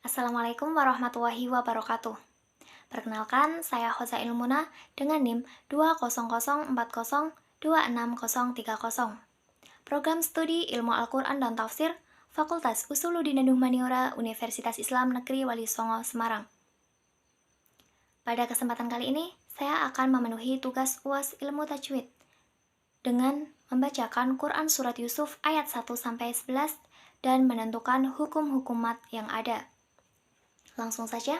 Assalamualaikum warahmatullahi wabarakatuh. Perkenalkan, saya Hoza Ilmuna dengan NIM 200402630. Program Studi Ilmu Al-Quran dan Tafsir, Fakultas Usuluddin Maniora, Universitas Islam Negeri Wali Songo, Semarang. Pada kesempatan kali ini, saya akan memenuhi tugas UAS Ilmu Tajwid dengan membacakan Quran Surat Yusuf ayat 1-11 dan menentukan hukum-hukum mat yang ada. Langsung saja.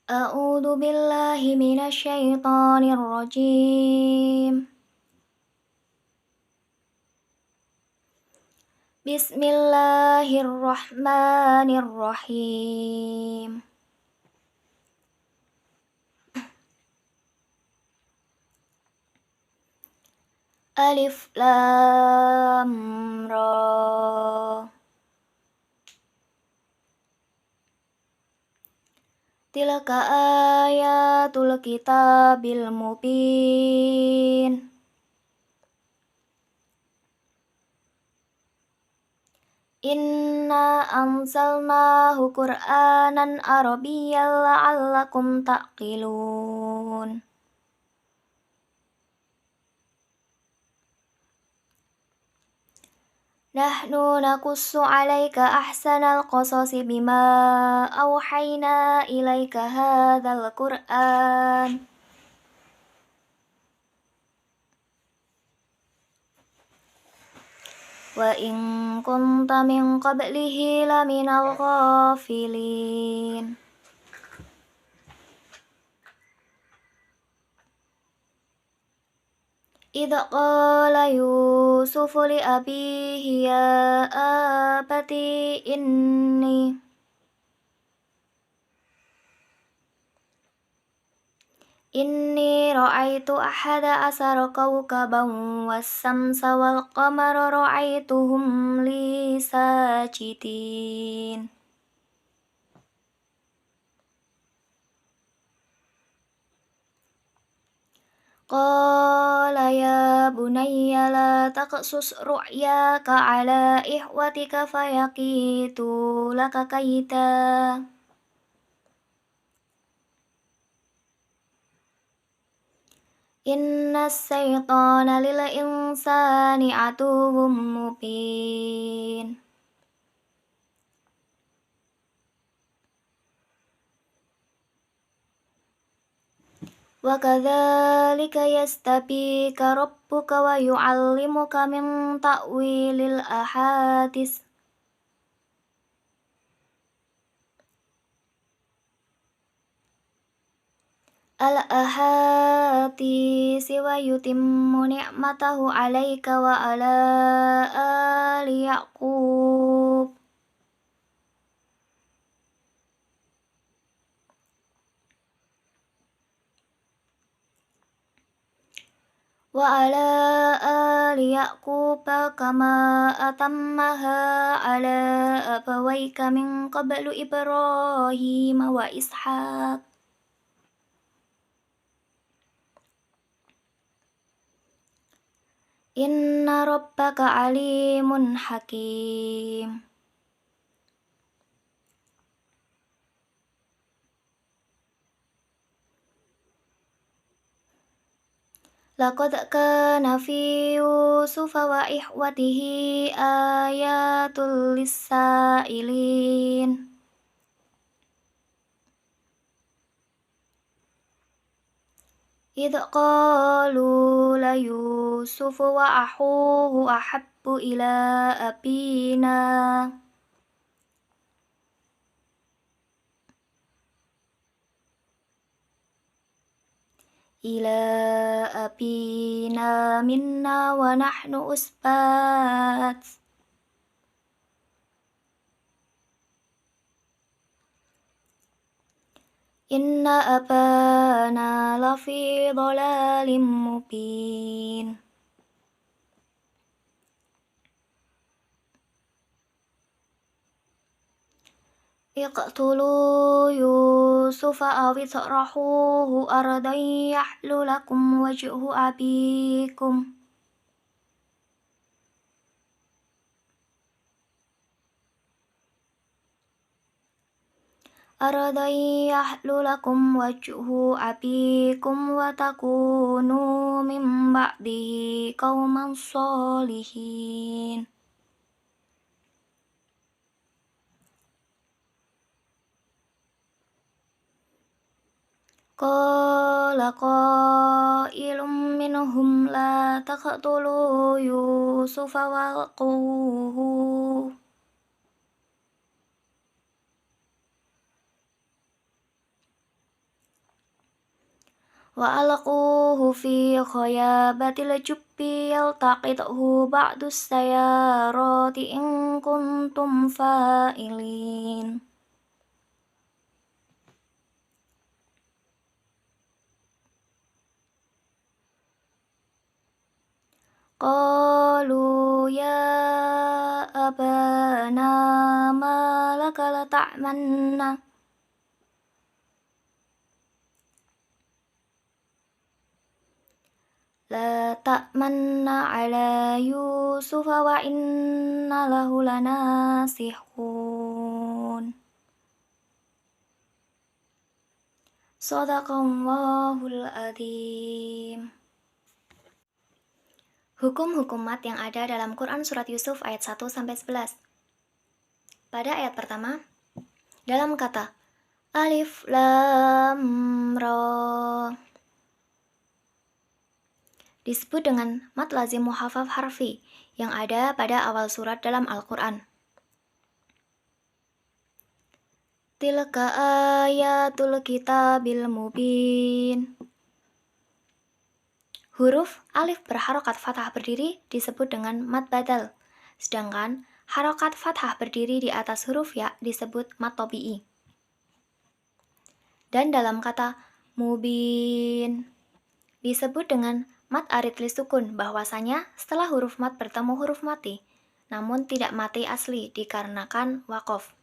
A'udzu billahi minasyaitonir rajim. Bismillahirrahmanirrahim. Alif Lam Ra. Tilka ayatul kitabil mubin. Inna anzalnahu Qur'anan Arabiyyan la'allakum ta'qilun. Nahnu nakussu 'alaika ahsanal qasasi bima awhayna ilaika hadzal Qur'an. Wa in kunta min qablihi laminal ghafilin. Idza qala Yusufu li abihi ya abati inni ra'aitu ahada asara kawkaban was-samsa wal qamara ra'aituhum li sajidin. Qala ya bunayya la taqsus ru'yaka ala ihwatika fayaqitu laka kaida. Inna syaitana lil insani aduwwum mubin. Wa kadzalika yastabika rabbuka wa yu'allimuka min ta'wilil ahadits. Al-ahaditsi wa yutimmu ni'matahu 'alaika wa 'ala ali Yaqub. Wa 'ala ali Yaqub kama atammaha 'ala abawayka min qablu Ibrahim wa Ishaq. Inna rabbaka alimun hakim. Laqad kana fi Yusufa wa ikhwatihi ayatul lis-sa'ilin. Idh qalu la Yusufu wa akhuhu ahabbu ila abina. Ila abina minna wa nahnu usbat. Inna abana lafi dhalalim mubin. Iqtulu Yusufa aw itrahuhu ardan yahlu lakum wajhu abikum. أَرَادَ يَحْلُ لَكُمْ وَجْهُ أَبِيكُمْ وَتَكُونُوا مِنْ بَعْدِهِ قَوْمًا صَالِحِينَ. قَالَ قَائِلٌ مِّنْهُمْ لَا تَقْتُلُوا يُوسُفَ وَأَلْقُوهُ فِي غَيَابَتِ الْجُبِّ يَلْتَقِطْهُ بَعْضُ السَّيَّارَةِ إِن كُنتُمْ فَاعِلِينَ. قَالُوا يَا أَبَانَا مَا لَكَ لَا تَأْمَنَّا عَلَى يُوسُفَ وَإِنَّا لَهُ لَنَاصِحُونَ. Shadaqallahul Adzim. Hukum-hukum mat yang ada dalam Quran Surat Yusuf ayat 1-11. Pada ayat pertama, dalam kata Alif Lam Ra disebut dengan mat lazim muhafaf harfi yang ada pada awal surat dalam Al-Quran. Tilka ayatul kitabil mubin. Huruf alif berharokat fathah berdiri disebut dengan mat badal, sedangkan harokat fathah berdiri di atas huruf ya disebut mat tobi'i. Dan dalam kata mubin disebut dengan mat arid lisukun, bahwasanya setelah huruf mat bertemu huruf mati, namun tidak mati asli dikarenakan waqaf.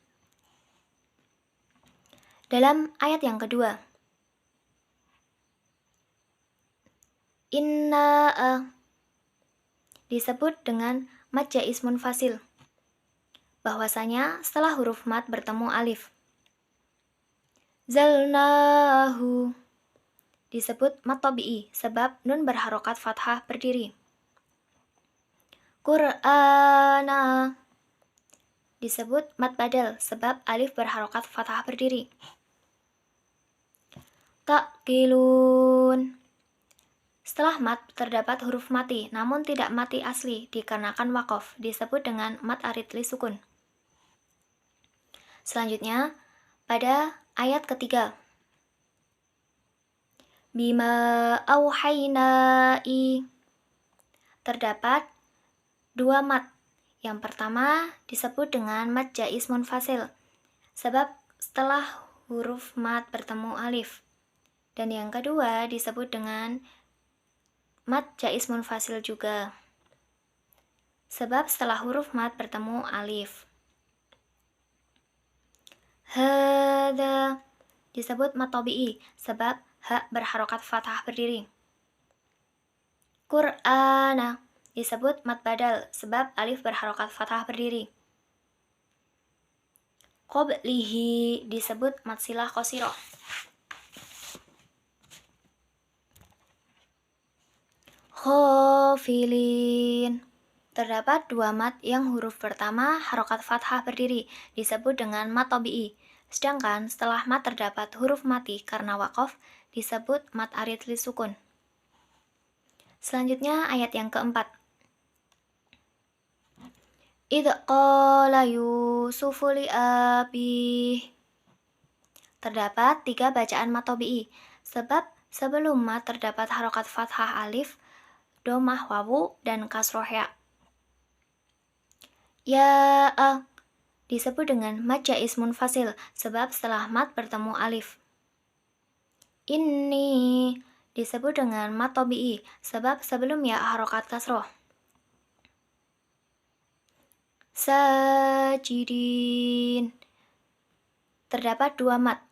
Dalam ayat yang kedua, inna disebut dengan mat jaiz munfasil, bahwasanya setelah huruf mat bertemu alif. Zalnahu disebut mat tabi'i sebab nun berharokat fathah berdiri. Qur'ana disebut mat badal sebab alif berharokat fathah berdiri. Ta'qilun setelah mat terdapat huruf mati namun tidak mati asli dikarenakan waqaf, disebut dengan mat arid lisukun. Selanjutnya pada ayat ketiga, bima auhainai terdapat dua mat. Yang pertama disebut dengan mat jaiz munfasil sebab setelah huruf mat bertemu alif. Dan yang kedua disebut dengan mat jaiz munfasil juga sebab setelah huruf mat bertemu alif. Hada disebut mat tabi'i sebab ha berharokat fathah berdiri. Qur'ana disebut mat badal sebab alif berharokat fathah berdiri. Qoblihi disebut mat silah qasiroh. Khafilin terdapat dua mat yang huruf pertama harokat fathah berdiri disebut dengan mat tabi'i, sedangkan setelah mat terdapat huruf mati karena waqaf disebut mat arid lisukun. Selanjutnya ayat yang keempat. Idh qala Yusufu li abih terdapat tiga bacaan mat tabi'i sebab sebelum mat terdapat harokat fathah alif, domah wawu, dan kasroh ya. Ya disebut dengan mat jaiz munfasil sebab setelah mat bertemu alif. Ini disebut dengan mat tabi'i sebab sebelum ya harokat kasroh. Sajidin terdapat dua mat.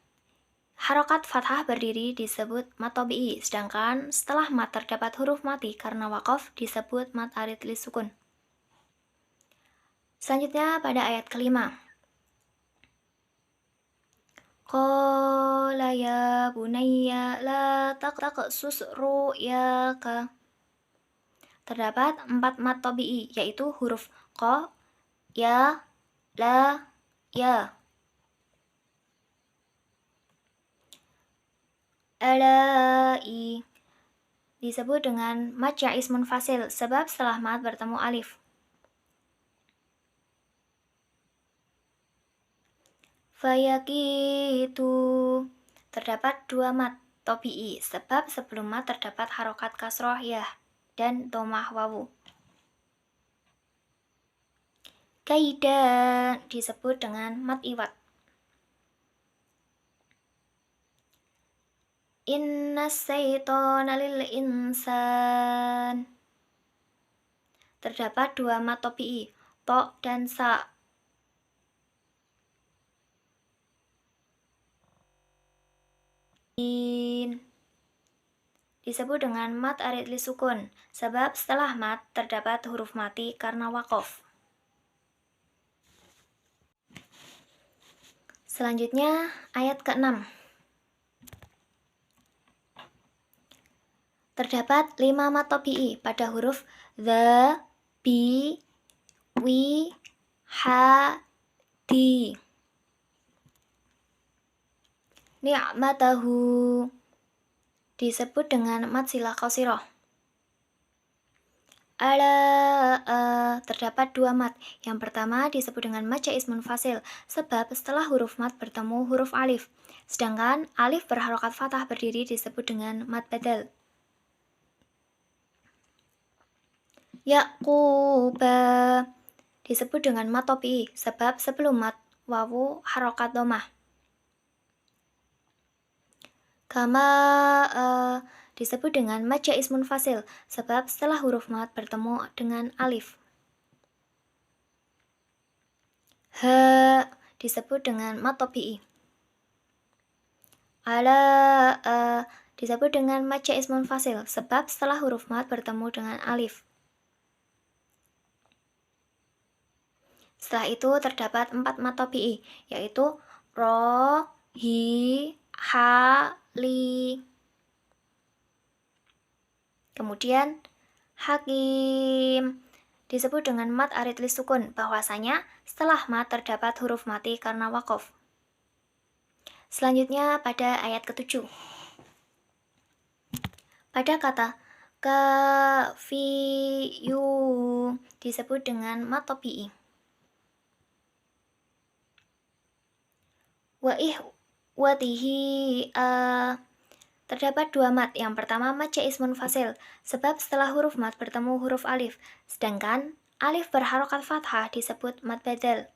Harokat fathah berdiri disebut mat tabi'i, sedangkan setelah mat terdapat huruf mati karena waqaf disebut mat arid lisukun. Selanjutnya pada ayat kelima. Qala ya bunayya la taqsus ru'yaka. Terdapat 4 mat tabi'i, yaitu huruf qa, ya, la, ya. Alai disebut dengan mat jaiz munfasil sebab setelah mat bertemu alif. Fayakitu terdapat 2 mat tabi'i sebab sebelum mat terdapat harokat kasroh ya dan domah wawu. Kaida disebut dengan mat iwat. Inna syaitona lil insan terdapat 2 mat tabi'i, to dan sa. Disebut dengan mat arid li sukun sebab setelah mat terdapat huruf mati karena wakof. Selanjutnya ayat ke-6. Terdapat 5 mat tabi'i pada huruf the, bi, wi, ha, di. Ni'matahu disebut dengan mat silah qasirah. Terdapat 2 mat. Yang pertama disebut dengan mat jaiz munfasil sebab setelah huruf mat bertemu huruf alif. Sedangkan alif berharokat fathah berdiri disebut dengan mat badal. Yaquba disebut dengan mat tabi'i sebab sebelum mat wawu harokat domah. Kama disebut dengan mat jaiz munfasil sebab setelah huruf mat bertemu dengan alif. Ha disebut dengan mat tabi'i. Ala disebut dengan mat jaiz munfasil sebab setelah huruf mat bertemu dengan alif. Setelah itu terdapat 4 mat tabi'i, yaitu ro, hi, ha, li. Kemudian hakim disebut dengan mat arid li sukun, bahwasanya setelah mat terdapat huruf mati karena wakof. Selanjutnya pada ayat ke-7. Pada kata kafiyu disebut dengan mat tabi'i. Wa ihwatihi terdapat 2 mat. Yang pertama mat jaiz munfasil sebab setelah huruf mat bertemu huruf alif, sedangkan alif berharokat fathah disebut mat badal.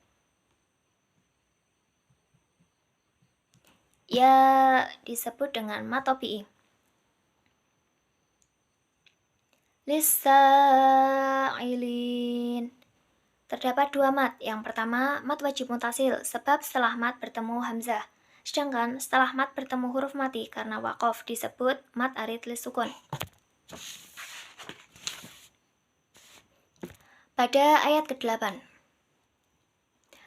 Ya disebut dengan mat tabi'i. Lisa'ilin terdapat 2 mat. Yang pertama mat wajib mutasil sebab setelah mat bertemu hamzah, sedangkan setelah mat bertemu huruf mati karena wakof disebut mat arid li sukun. Pada ayat ke-8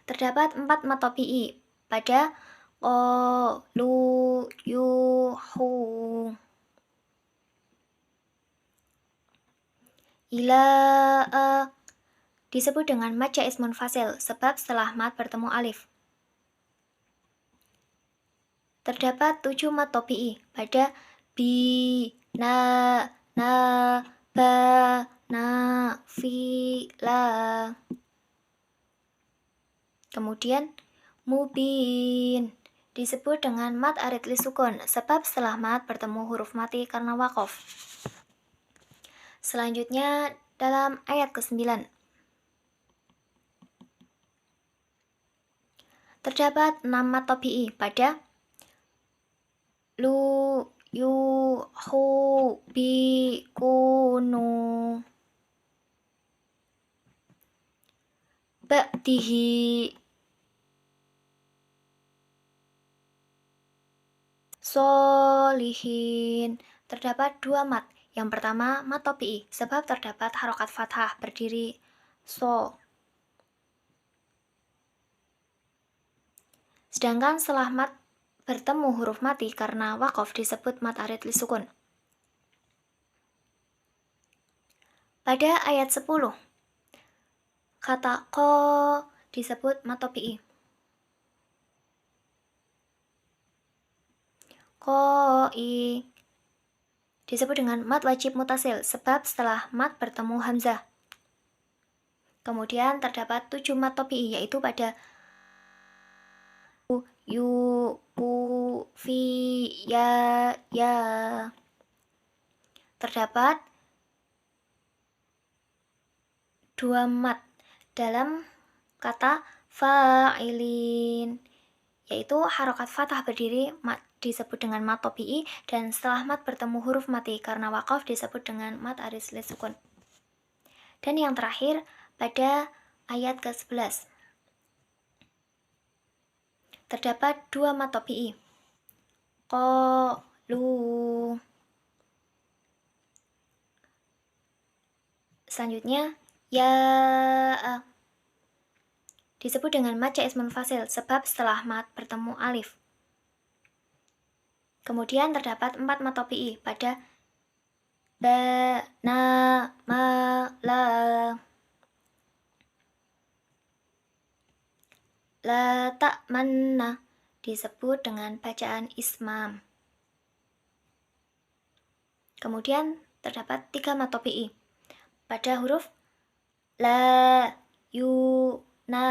terdapat 4 mat tabi'i pada qalu yuhu. Ila disebut dengan mat jaiz munfasil sebab setelah mat bertemu alif. Terdapat 7 mat tabi'i pada bi, na, ba, na, fi, la. Kemudian mubin disebut dengan mat arid li sukun sebab setelah mat bertemu huruf mati karena wakof. Selanjutnya dalam ayat ke-9 terdapat 6 mat tabi'i pada lu, yu, hu, bi, kunu. Ba'dihi solihin terdapat 2 mat. Yang pertama mat tabi'i sebab terdapat harokat fathah berdiri so. Sedangkan setelah mat bertemu huruf mati karena wakof disebut mat arid lisukun. Pada ayat 10, kata ko disebut mat topi'i. Koi disebut dengan mat wajib mutasil sebab setelah mat bertemu hamzah. Kemudian terdapat 7 mat topi'i, yaitu pada yu, pu, fi, ya. Terdapat 2 mat dalam kata fa'ilin, yaitu harokat fathah berdiri mat disebut dengan mat topi'i, dan setelah mat bertemu huruf mati karena wakof disebut dengan mat arid lisukun. Dan yang terakhir pada ayat ke-11 terdapat 2 mat topi'i. Qalu. Selanjutnya ya disebut dengan mat jaiz munfasil sebab setelah mat bertemu alif. Kemudian terdapat 4 mat topi'i pada ba, na, ma, la. La ta'manna disebut dengan bacaan ismam. Kemudian terdapat 3 mat topi'i pada huruf la, yu, na.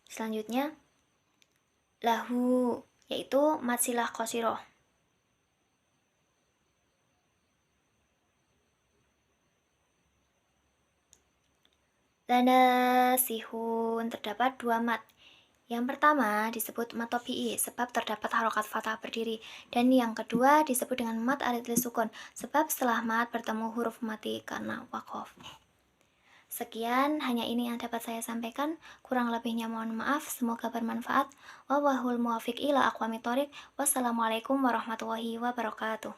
Selanjutnya lahu, yaitu mat silah qasiroh. Lanasihun terdapat 2 mat. Yang pertama disebut mat topi'i sebab terdapat harokat fathah berdiri, dan yang kedua disebut dengan mat arid lisukun sebab setelah mat bertemu huruf mati karena wakof. Sekian, hanya ini yang dapat saya sampaikan. Kurang lebihnya mohon maaf, semoga bermanfaat. Wallahul muwaffiq ila aqwamit thoriq. Wassalamualaikum warahmatullahi wabarakatuh.